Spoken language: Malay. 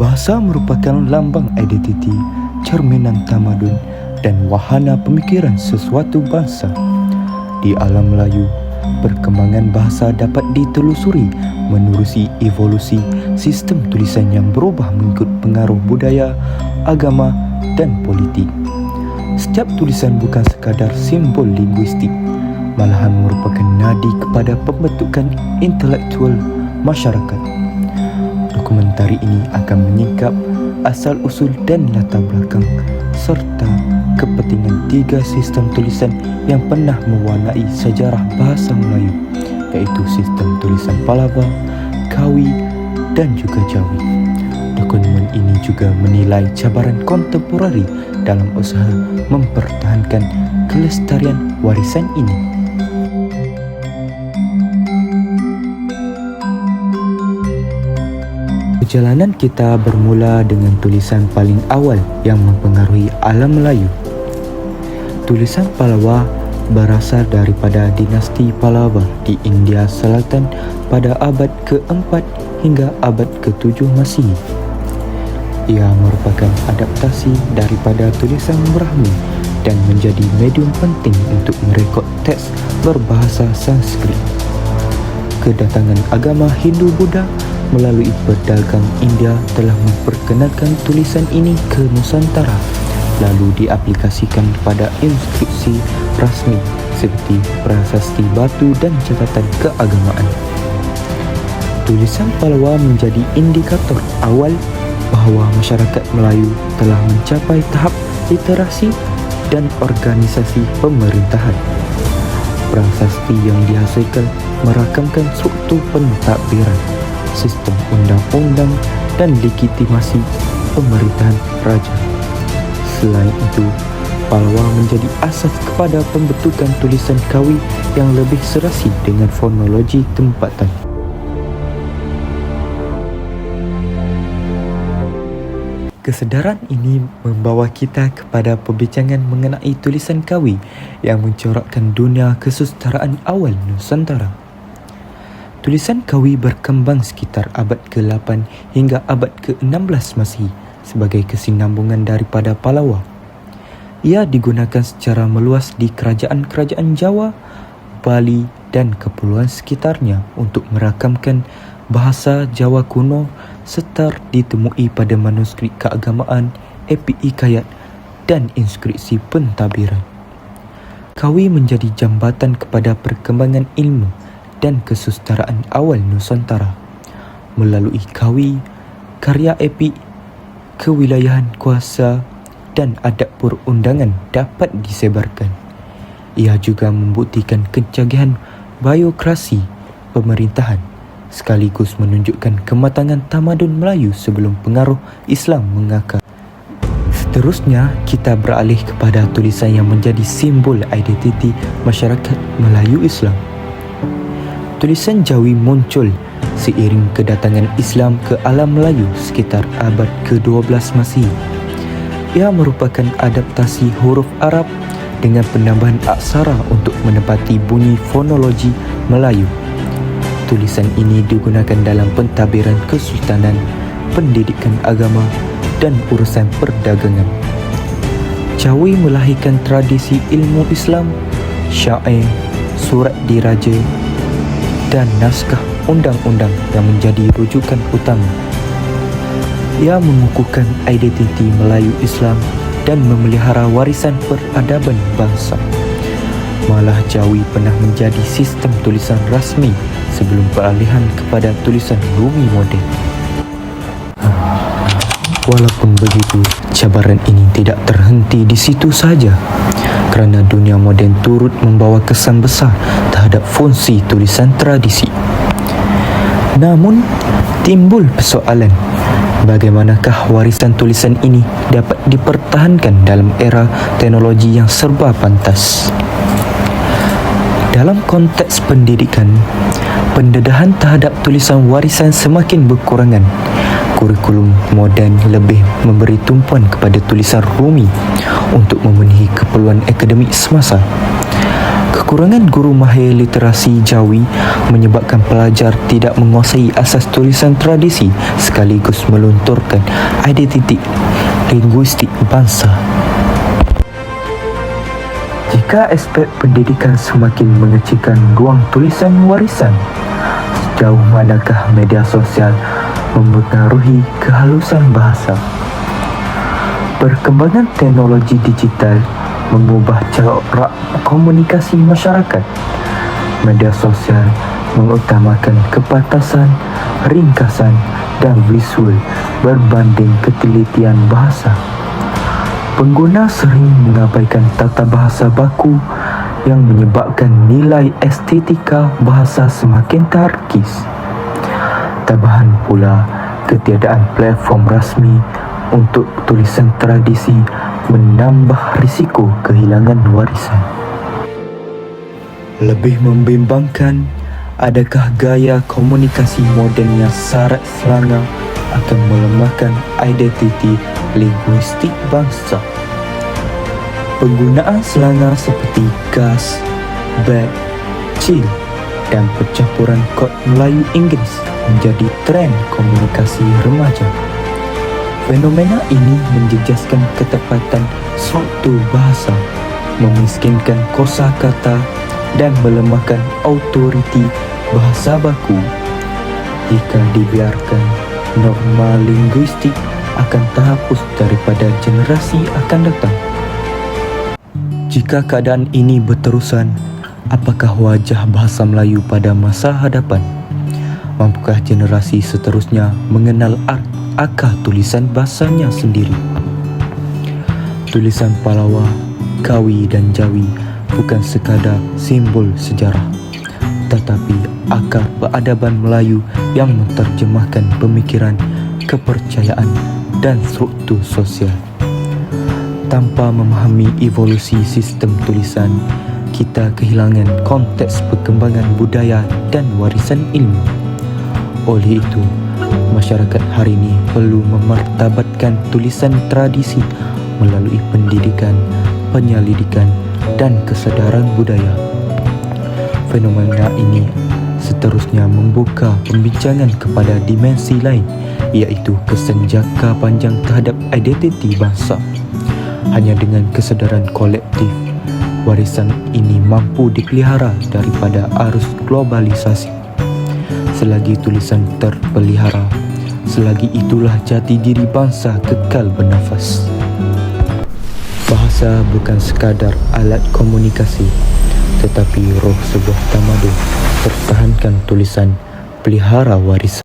Bahasa merupakan lambang identiti, cerminan tamadun dan wahana pemikiran sesuatu bangsa. Di alam Melayu, perkembangan bahasa dapat ditelusuri menerusi evolusi sistem tulisan yang berubah mengikut pengaruh budaya, agama dan politik. Setiap tulisan bukan sekadar simbol linguistik, malahan merupakan nadi kepada pembentukan intelektual masyarakat. Dokumentari ini akan menyingkap asal-usul dan latar belakang serta kepentingan tiga sistem tulisan yang pernah mewarnai sejarah bahasa Melayu, iaitu sistem tulisan Palava, Kawi dan juga Jawi. Dokumen ini juga menilai cabaran kontemporari dalam usaha mempertahankan kelestarian warisan ini. Perjalanan kita bermula dengan tulisan paling awal yang mempengaruhi alam Melayu. Tulisan Pallava berasal daripada dinasti Pallava di India Selatan pada abad ke-4 hingga abad ke-7 Masihi. Ia merupakan adaptasi daripada tulisan Brahmi dan menjadi medium penting untuk merekod teks berbahasa Sanskrit. Kedatangan agama Hindu-Buddha melalui pedagang India telah memperkenalkan tulisan ini ke Nusantara, lalu diaplikasikan pada inskripsi rasmi seperti prasasti batu dan catatan keagamaan. Tulisan Pallava menjadi indikator awal bahawa masyarakat Melayu telah mencapai tahap literasi dan organisasi pemerintahan. Prasasti yang dihasilkan merakamkan struktur pentadbiran, sistem undang-undang dan legitimasi pemerintahan raja. Selain itu, Pallava menjadi asas kepada pembentukan tulisan Kawi yang lebih serasi dengan fonologi tempatan. Kesedaran ini membawa kita kepada perbincangan mengenai tulisan Kawi yang mencorakkan dunia kesusataraan awal Nusantara. Tulisan Kawi berkembang sekitar abad ke-8 hingga abad ke-16 Masihi sebagai kesinambungan daripada Pallava. Ia digunakan secara meluas di kerajaan-kerajaan Jawa, Bali dan kepulauan sekitarnya untuk merakamkan bahasa Jawa kuno serta ditemui pada manuskrip keagamaan, epik hikayat dan inskripsi pentadbiran. Kawi menjadi jambatan kepada perkembangan ilmu dan kesusataraan awal Nusantara. Melalui Kawi, karya epik, kewilayahan kuasa dan adab perundangan dapat disebarkan. Ia juga membuktikan kecanggihan biokrasi pemerintahan sekaligus menunjukkan kematangan tamadun Melayu sebelum pengaruh Islam mengakar. Seterusnya, kita beralih kepada tulisan yang menjadi simbol identiti masyarakat Melayu Islam. Tulisan Jawi muncul seiring kedatangan Islam ke alam Melayu sekitar abad ke-12 Masihi. Ia merupakan adaptasi huruf Arab dengan penambahan aksara untuk menepati bunyi fonologi Melayu. Tulisan ini digunakan dalam pentadbiran kesultanan, pendidikan agama dan urusan perdagangan. Jawi melahirkan tradisi ilmu Islam, syair, surat diraja dan naskah undang-undang yang menjadi rujukan utama. Ia mengukuhkan identiti Melayu Islam dan memelihara warisan peradaban bangsa. Malah Jawi pernah menjadi sistem tulisan rasmi sebelum peralihan kepada tulisan Rumi moden. Walaupun begitu, cabaran ini tidak terhenti di situ saja, kerana dunia moden turut membawa kesan besar terhadap fungsi tulisan tradisi. Namun, timbul persoalan, bagaimanakah warisan tulisan ini dapat dipertahankan dalam era teknologi yang serba pantas? Dalam konteks pendidikan, pendedahan terhadap tulisan warisan semakin berkurangan. Kurikulum moden lebih memberi tumpuan kepada tulisan Rumi untuk memenuhi keperluan akademik semasa. Kekurangan guru mahir literasi Jawi menyebabkan pelajar tidak menguasai asas tulisan tradisi sekaligus melunturkan identiti linguistik bangsa. Jika aspek pendidikan semakin mengecilkan ruang tulisan warisan, sejauh manakah media sosial mempengaruhi kehalusan bahasa? Perkembangan teknologi digital mengubah cara komunikasi masyarakat. Media sosial mengutamakan kepatasan, ringkasan dan visual berbanding ketelitian bahasa. Pengguna sering mengabaikan tata bahasa baku yang menyebabkan nilai estetika bahasa semakin terkikis. Tambahan pula, ketiadaan platform rasmi untuk tulisan tradisi menambah risiko kehilangan warisan. Lebih membimbangkan, adakah gaya komunikasi moden yang syarat selanga akan melemahkan identiti linguistik bangsa? Penggunaan selanga seperti gas, bag, chill dan percampuran kod Melayu-Inggeris menjadi tren komunikasi remaja. Fenomena ini menjejaskan ketepatan struktur bahasa, memiskinkan kosakata dan melemahkan autoriti bahasa baku. Jika dibiarkan, norma linguistik akan terhapus daripada generasi akan datang. Jika keadaan ini berterusan, apakah wajah bahasa Melayu pada masa hadapan? Mampukah generasi seterusnya mengenal akar tulisan bahasanya sendiri? Tulisan Palawa, Kawi dan Jawi bukan sekadar simbol sejarah, tetapi akar peradaban Melayu yang menterjemahkan pemikiran, kepercayaan dan struktur sosial. Tanpa memahami evolusi sistem tulisan, kita kehilangan konteks perkembangan budaya dan warisan ilmu. Oleh itu, masyarakat hari ini perlu memartabatkan tulisan tradisi melalui pendidikan, penyelidikan dan kesedaran budaya. Fenomena ini seterusnya membuka pembincangan kepada dimensi lain, iaitu kesenjaka panjang terhadap identiti bangsa. Hanya dengan kesedaran kolektif, warisan ini mampu dipelihara daripada arus globalisasi. Selagi tulisan terpelihara, selagi itulah jati diri bangsa kekal bernafas. Bahasa bukan sekadar alat komunikasi, tetapi roh sebuah tamadun. Pertahankan tulisan, pelihara warisan.